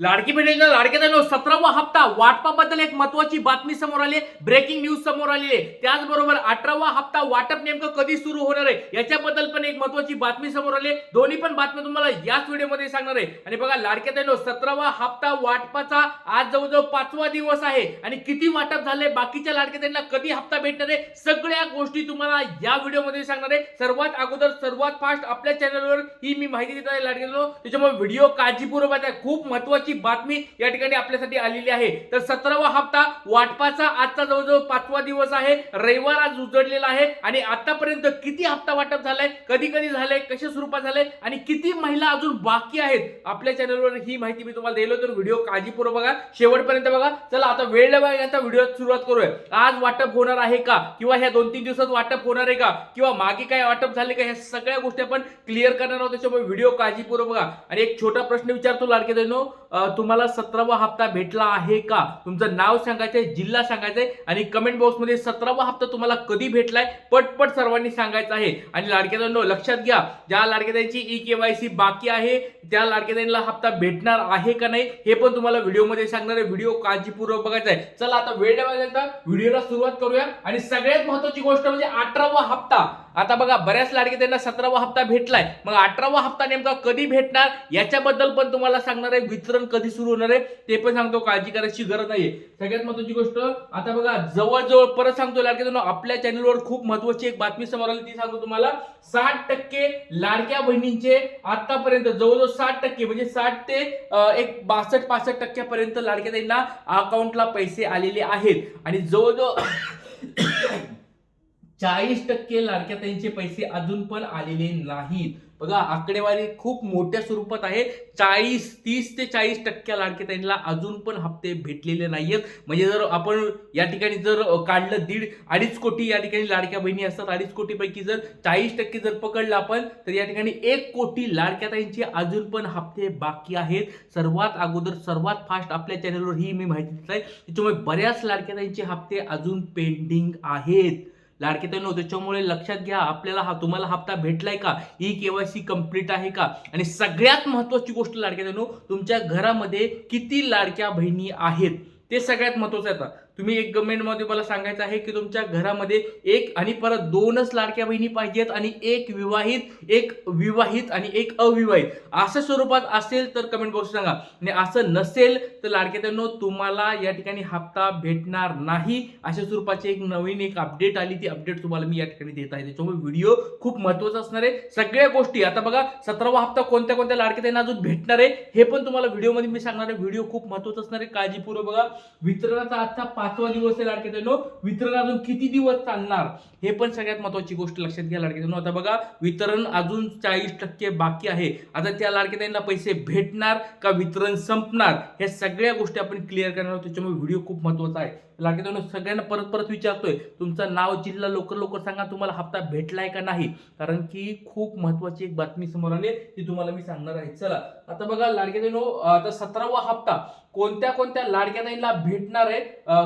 लाडकी बहिणींना लाडक्या बहिणींनो 17वा हप्ता वाटपाबद्दल एक महत्त्वाची बातमी समोर आली, ब्रेकिंग न्यूज समोर आलेली आहे। त्याचबरोबर 18वा हप्ता वाटप नेमकं कधी सुरू होणार आहे याच्याबद्दल पण एक महत्त्वाची बातमी समोर आली आहे। दोन्ही पण बातम्या तुम्हाला याच व्हिडिओमध्ये सांगणार आहे। आणि बघा लाडक्या बहिणींनो 17वा हप्ता वाटपाचा आज जवळजवळ 5वा दिवस आहे आणि किती वाटप झाले, बाकीच्या लाडक्या बहिणींना कधी हप्ता भेटणार आहे, सगळ्या गोष्टी तुम्हाला या व्हिडिओमध्ये सांगणार आहे। सर्वात अगोदर सर्वात फास्ट आपल्या चॅनलवर ही मी माहिती देत आहे लाडक्या बहिणींनो, त्याच्यामुळे व्हिडिओ काळजीपूर्वक आहे। खूप महत्त्वाची बातमी या ठिकाणी आपल्यासाठी आलेली आहे। तर 17वा हप्ता वाटपाचा आजचा जवळजवळ 5वा दिवस आहे, रविवार आज उजळलेला आहे आणि आतापर्यंत किती हप्ता वाटप झालाय, कधी कधी झालंय, कशा स्वरूपात झालंय आणि किती महिला अजून बाकी आहेत, आपल्या चॅनलवर ही माहिती मी तुम्हाला दिली। तर व्हिडिओ काळजीपूर्वक बघा, शेवटपर्यंत बघा। चला आता वेळ न बघता व्हिडिओची सुरुवात करूया। आज वाटप होणार आहे का, किंवा ह्या 2-3 दिवसात वाटप होणार आहे का, किंवा मागे काय वाटप झाले का, ह्या सगळ्या गोष्टी आपण क्लिअर करणार आहोत। त्याच्यामुळे व्हिडिओ काळजीपूर्वक बघा। आणि एक छोटा प्रश्न विचारतो लाडके बहिणींनो, तुम्हाला 17वा हप्ता भेटला आहे का? तुमचं नाव सांगायचंय, जिल्हा सांगायचंय आणि कमेंट बॉक्स मध्ये 17वा हप्ता तुम्हाला कधी भेटलाय पटपट सर्वांनी सांगायचं आहे। आणि लाडक्या बहिणींनो लक्षात घ्या, ज्या लाडक्या बहिणींची ई-केवायसी बाकी आहे त्या लाडक्या बहिणीला हप्ता भेटणार आहे का नाही हे पण तुम्हाला व्हिडिओमध्ये सांगणार आहे। व्हिडिओ काळजीपूर्वक बघायचा आहे। चला आता वेळ न घालवता व्हिडिओला सुरुवात करूया। आणि सगळ्यात महत्त्वाची गोष्ट म्हणजे 18वा हप्ता। आता बघा बऱ्याच लाडक्या बहिणींना 17वा हप्ता भेटलाय, मग 18वा हप्ता नेमका कधी भेटणार याच्याबद्दल पण तुम्हाला सांगणार आहे। वितरण कधी सुरू होणार आहे ते पण सांगतो, काळजी करायची गरज नाहीये। सगळ्यात महत्त्वाची गोष्ट आता बघा जवळजवळ परत सांगतो लाडक्या बहिणींनो, आपल्या चॅनलवर खूप महत्त्वाची एक बातमी समोर आली, ती सांगतो तुम्हाला। 60% लाडक्या बहिणींचे आतापर्यंत जवळजवळ 60% म्हणजे 60 ते एक 62-65% पर्यंत लाडक्या बहिणींना अकाउंटला पैसे आलेले आहेत। आणि जवळजवळ 40% लाडक्या ताईंचे पैसे अजून पण आलेले नाहीत। बघा आकडेवारी खूप मोठ्या स्वरूपात आहे। 30 ते 40% लाडक्या ताईंना अजून पण हप्ते भेटलेले नाहीयेत। म्हणजे जर आपण या ठिकाणी जर काढलं 2.5 कोटी या ठिकाणी लाडक्या बहिणी असतात, 2.5 कोटी पैकी जर 40% जर पकडलं आपण, तर या ठिकाणी 1 कोटी लाडक्या ताईंचे अजून पण हप्ते बाकी आहेत। सर्वात अगोदर सर्वात फास्ट आपल्या चॅनलवर ही मी माहिती देत आहे, त्याच्यामुळे बऱ्याच लाडक्या ताईंचे हप्ते अजून पेंडिंग आहेत लाडके ताईंनो। त्याच्यामुळे लक्षात घ्या, आपल्याला तुम्हाला हप्ता भेटलाय का, ई-केवायसी कंप्लीट आहे का, आणि सगळ्यात महत्त्वाची गोष्ट लाडके ताईंनो, तुमच्या घरामध्ये किती लाडक्या बहिणी आहेत ते सगळ्यात महत्त्वाचं आहे। आता तुम्ही एक कमेंट मध्ये मला सांगायचं आहे की तुमच्या घरामध्ये एक आणि परत 2च लाडक्या बहिणी पाहिजेत आणि एक विवाहित, एक विवाहित आणि एक अविवाहित अशा स्वरूपात असेल तर कमेंट बॉक्स सांगा, आणि असं नसेल तर लाडक्या ताईंनो तुम्हाला या ठिकाणी हप्ता भेटणार नाही। अशा स्वरूपाची एक नवीन एक अपडेट आली, ती अपडेट तुम्हाला मी या ठिकाणी देत आहे। त्याच्यामुळे व्हिडिओ खूप महत्त्वाचा असणार आहे। सगळ्या गोष्टी आता बघा 17वा हप्ता कोणत्या कोणत्या लाडक्या ताईंना अजून भेटणार आहे हे पण तुम्हाला व्हिडिओमध्ये मी सांगणार आहे। व्हिडिओ खूप महत्त्वाचा असणार आहे, काळजीपूर्वक बघा। वितरणाचा आजचा 5वा दिवस आहे लाडक्या ताईंनो, वितरण अजून किती दिवस चालणार हे पण सगळ्यात महत्त्वाची गोष्ट लक्षात घ्या लाडक्या ताईंनो। आता बघा वितरण अजून 40% बाकी आहे। आता त्या लाडक्या ताईंना पैसे भेटणार का वितरण संपणार ह्या सगळ्या गोष्टी आपण क्लिअर करणार आहोत। त्याच्यामुळे व्हिडिओ खूप महत्त्वाचा आहे लाडक्या ताईंनो। सगळ्यांना परत परत विचारतोय, तुमचं नाव, जिल्हा लवकर लवकर सांगा, तुम्हाला हप्ता भेटलाय का नाही, कारण की खूप महत्त्वाची एक बातमी समोर आली ती तुम्हाला मी सांगणार आहे। चला आता बघा लाडक्या ताईंनो, आता 17वा हप्ता कोणत्या कोणत्या लाडक्या ताईंना भेटणार आहे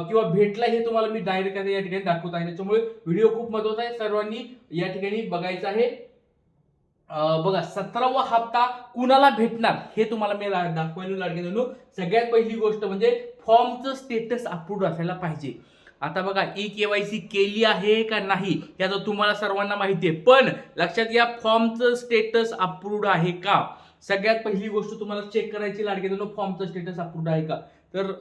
किंवा भेटला हे तुम्हाला मी डायरेक्ट या ठिकाणी दाखवत आहे। त्याच्यामुळे व्हिडिओ खूप महत्त्वाचा आहे, सर्वांनी या ठिकाणी बघायचं आहे। बघा 17वा हप्ता कुणाला भेटणार हे तुम्हाला मी दाखवायला लाडके ताईंनो। सगळ्यात पहिली गोष्ट म्हणजे फॉर्मचं स्टेटस अप्रूव्ड असायला पाहिजे। आता बघा ई-केवायसी केली आहे का नाही याचं तुम्हाला सर्वांना माहिती आहे, पण लक्षात घ्या फॉर्मचं स्टेटस अप्रूव्ड आहे का, सगळ्यात पहिली गोष्ट तुम्हाला चेक करायची लाडके ताईंनो, फॉर्मचं स्टेटस अप्रूव्ड आहे का। तर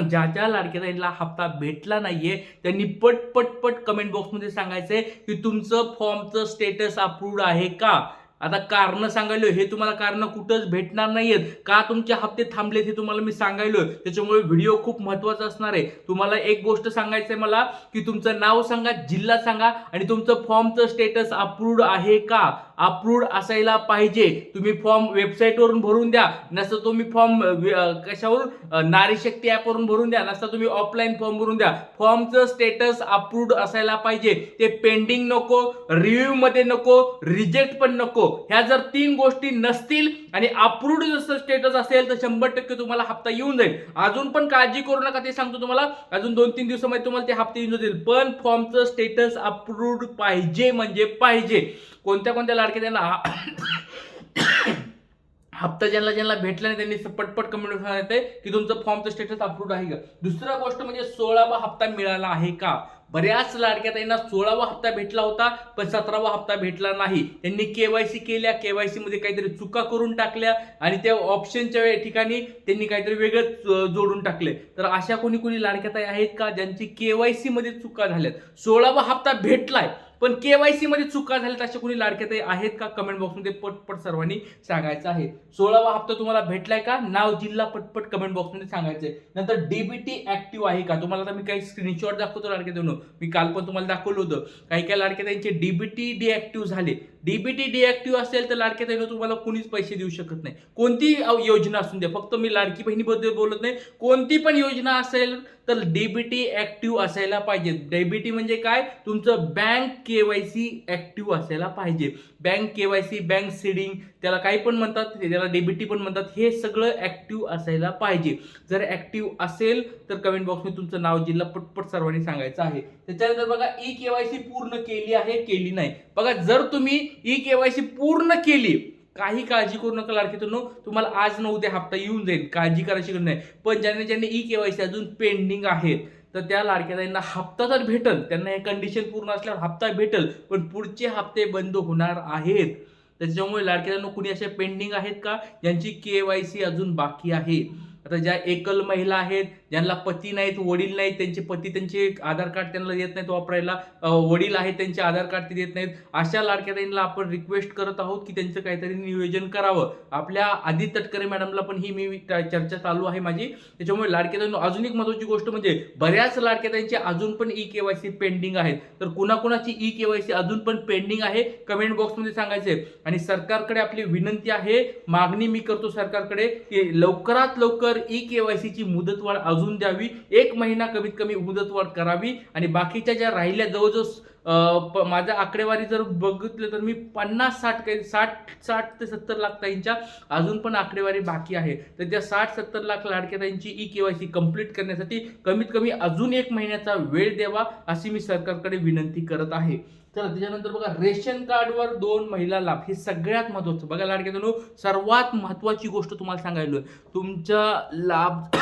ज्या ज्या लाडक्या ताईंना हप्ता भेटला नाहीये त्यांनी पट पट पट कमेंट बॉक्समध्ये सांगायचंय की तुमचं फॉर्मचं स्टेटस अप्रूव्ड आहे का। आता कारण सांगायलो, हे तुम्हाला कारण कुठंच भेटणार नाहीयेत का तुमचे हप्ते थांबलेत हे तुम्हाला मी सांगायलो। त्याच्यामुळे व्हिडिओ खूप महत्त्वाचा असणार आहे। तुम्हाला एक गोष्ट सांगायचंय मला की तुमचं नाव सांगा, जिल्हा सांगा आणि तुमचं फॉर्मचं स्टेटस अप्रूव्ड आहे का, अप्रूव्ड असायला पाहिजे। तुम्ही फॉर्म वेबसाईटवरून भरून द्या, नसतं तुम्ही फॉर्म कशावरून, नारी शक्ती ॲपवरून भरून द्या, नसतं तुम्ही ऑफलाईन फॉर्म भरून द्या। फॉर्मचं स्टेटस अप्रूव्ड असायला पाहिजे, ते पेंडिंग नको, रिव्ह्यू मध्ये नको, रिजेक्ट पण नको। ह्या जर 3 गोष्टी नसतील आणि अप्रूव्ड जसं स्टेटस असेल तर 100% तुम्हाला हप्ता येऊन जाईल। अजून पण काळजी करू नका, ते सांगतो तुम्हाला, अजून 2-3 दिवसामध्ये तुम्हाला ते हप्ते येऊन जातील, पण फॉर्मचं स्टेटस अप्रूव्ड पाहिजे म्हणजे पाहिजे। कोणत्या कोणत्या लाडक्या ताईंना हप्ता ज्यांना ज्यांना भेटला नाही त्यांनी पटपट कमेंट येते की तुमचं फॉर्मचं स्टेटस अप्रूव्ड आहे का. दुसरा गोष्ट म्हणजे 16वा हप्ता मिळाला आहे का. बऱ्याच लाडक्या ताईंना 16वा हप्ता भेटला होता पण 17वा हप्ता भेटला नाही. त्यांनी केवायसी केल्या, केवायसी मध्ये काहीतरी चुका करून टाकल्या आणि त्या ऑप्शनच्या ठिकाणी त्यांनी काहीतरी वेगळं जोडून टाकले. तर अशा कोणी कोणी लाडक्या ताई आहेत का ज्यांची केवायसी मध्ये चुका झाल्यात. 16वा हप्ता भेटलाय पण केवायसी मध्ये चुका झाल्यात अशा कोणी लाडक्या ताई आहेत का. कमेंट बॉक्समध्ये पटपट सर्वांनी सांगायचं आहे. 16वा हप्ता तुम्हाला भेटलाय का, नाव जिल्हा पटपट कमेंट बॉक्समध्ये सांगायचंय. नंतर डीबीटी ऍक्टिव्ह आहे का. तुम्हाला आता मी काही स्क्रीनशॉट दाखवतो लाडक्या ताईंनो. मी काल पण तुम्हाला दाखवलं होतं काही काही लाडक्या ताईंचे डीबीटी डिऍक्टिव्ह झाले. डीबीटी डिऍक्टिव्ह असेल तर लाडक्या ताईंनो तुम्हाला कोणीच पैसे देऊ शकत नाही. कोणती योजना असून द्या, फक्त मी लाडकी बहिणीबद्दल बोलत नाही, कोणती पण योजना असेल तर डीबीटी ऍक्टिव्ह असायला पाहिजे. डीबीटी म्हणजे काय, तुमचं बँक केवायसी ऍक्टिव्ह असायला पाहिजे. बँक केवायसी, बँक सीडिंग, त्याला काही पण म्हणतात, त्याला डीबीटी पण म्हणतात, हे सगळं ऍक्टिव्ह असायला पाहिजे. जर ऍक्टिव्ह असेल तर कमेंट बॉक्समध्ये तुमचं नाव जिल्हा पटपट सर्वांनी सांगायचं आहे. त्याच्यानंतर बघा ई केवायसी पूर्ण केली आहे केली नाही. बघा जर तुम्ही ई केवायसी पूर्ण केली, काही काळजी करू नका लाडकीतून, तुम्हाला आज न उद्या हप्ता येऊन जाईल, काळजी करायची गरज नाही. पण ज्यांनी ज्यांनी ई केवायसी अजून पेंडिंग आहेत तर त्या लाडक्या ताईंना हप्ता तर भेटल, त्यांना हे कंडिशन पूर्ण असल्यावर हप्ता भेटल, पण पुढचे हप्ते बंद होणार आहेत. त्याच्यामुळे लाडक्या ताईंना कुणी असे पेंडिंग आहेत का ज्यांची केवायसी अजून बाकी आहे. आता ज्या एकल महिला आहेत, ज्यांना पती नाहीत, वडील नाहीत, त्यांचे पती त्यांचे आधार कार्ड त्यांना देत नाहीत वापरायला, वडील आहेत त्यांचे आधार कार्ड ते देत नाहीत, अशा लाडक्या ताईंना आपण रिक्वेस्ट करत आहोत की त्यांचं काहीतरी नियोजन करावं. आपल्या आधी तटकरे मॅडमला पण ही मी चर्चा चालू आहे माझी. त्याच्यामुळे लाडक्या ताईंना अजून एक महत्त्वाची गोष्ट म्हणजे बऱ्याच लाडक्या ताईंचे अजून पण ई केवायसी पेंडिंग आहेत. तर कुणाकुणाची ई केवायसी अजून पण पेंडिंग आहे कमेंट बॉक्समध्ये सांगायचे. आणि सरकारकडे आपली विनंती आहे, मागणी मी करतो सरकारकडे की लवकरात लवकर ई केवायसीची मुदतवाढ अजून द्यावी. 1 महिना कमीत कमी मुदतवाढ करावी. आणि बाकीच्या ज्या राहिल्या जवळजवळ माझ्या आकडेवारी जर बघितलं तर मी 60 ते 70 लाख ताईंच्या अजून पण आकडेवारी बाकी आहे. तर त्या 60-70 लाख लाडक्या ताईंची ई केवायसी कंप्लीट करण्यासाठी कमीत कमी अजून 1 महिन्याचा वेळ द्यावा अशी मी सरकारकडे विनंती करत आहे. चला त्याच्यानंतर बघा रेशन कार्डवर 2 महिला लाभ, हे सगळ्यात महत्वाचं. बघा लाडक्या सर्वात महत्वाची गोष्ट तुम्हाला सांगायलो, तुमचा लाभ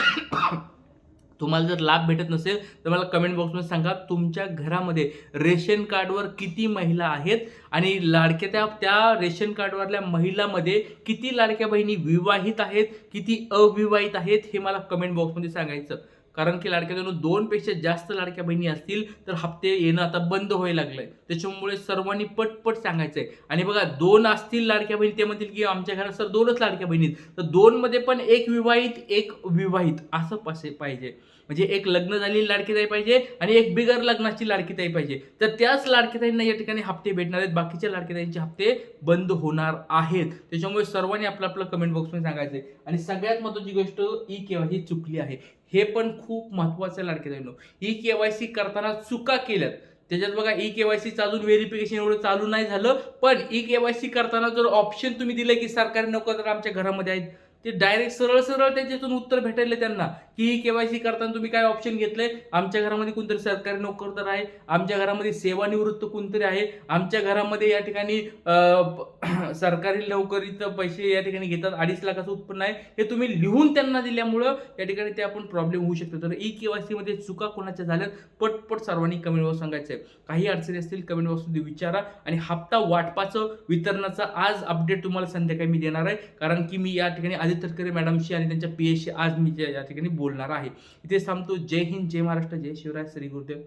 तुम्हाला जर लाभ भेटत नसेल तर मला कमेंट बॉक्समध्ये सांगा तुमच्या घरामध्ये रेशन कार्डवर किती महिला आहेत आणि लाडक्या त्या रेशन कार्डवरल्या महिलांमध्ये किती लाडक्या बहिणी विवाहित आहेत, किती अविवाहित आहेत, हे मला कमेंट बॉक्समध्ये सांगायचं. कारण की लाडक्या 2 पेक्षा जास्त लाडक्या बहिणी असतील तर हप्ते येणं आता बंद व्हायला लागलंय. त्याच्यामुळे सर्वांनी पटपट सांगायचंय. आणि बघा 2 असतील लाडक्या बहिणी, ते म्हणतील की आमच्या घरात सर 2च लाडक्या बहिणी, तर 2 मध्ये पण एक विवाहित एक विवाहित असं पाहिजे. म्हणजे एक लग्न झालेली लाडकी ताई पाहिजे आणि एक बिगर लग्नाची लाडकी ताई पाहिजे. तर त्याच लाडकी ताईंना या ठिकाणी हप्ते भेटणार आहेत, बाकीच्या लाडकी ताईंचे हप्ते बंद होणार आहेत. त्याच्यामुळे सर्वांनी आपलं आपलं कमेंट बॉक्समध्ये सांगायचंय. आणि सगळ्यात महत्त्वाची गोष्ट ई केवायसी चुकली आहे, हे पण खूप महत्त्वाचं लाडके ताईंनो. ई केवायसी करताना चुका केल्यात, त्याच्यात बघा ई केवायसीचं अजून व्हेरिफिकेशन एवढं चालू नाही झालं, पण ई केवायसी करताना जर ऑप्शन तुम्ही दिले की सरकारी नोकरदार आमच्या घरामध्ये आहेत, ते डायरेक्ट सरळ त्याच्यातून उत्तर भेटायला त्यांना की ई केवायसी करताना तुम्ही काय ऑप्शन घेतलंय, आमच्या घरामध्ये कोणतरी सरकारी नोकरदार आहे, आमच्या घरामध्ये सेवानिवृत्त कोणतरी आहे, आमच्या घरामध्ये या ठिकाणी सरकारी नोकरीचं पैसे या ठिकाणी घेतात, 2.5 लाखाचं उत्पन्न आहे, हे तुम्ही लिहून त्यांना दिल्यामुळं या ठिकाणी ते आपण प्रॉब्लेम होऊ शकतो. तर ई केवायसी मध्ये चुका कोणाच्या झाल्यात पटपट सर्वांनी कमेंट बॉक्स सांगायचं आहे. काही अडचणी असतील कमेंट बॉक्समध्ये विचारा. आणि हप्ता वाटपाचं वितरणाचा आज अपडेट तुम्हाला संध्याकाळी मी देणार आहे, कारण की मी या ठिकाणी आदित्य तटकरे मॅडमशी आणि त्यांच्या पीएसशी आज मी या ठिकाणी बोलणार आहे. इथे थांबतो. जय हिंद, जय महाराष्ट्र, जय शिवराय, श्री गुरुदेव.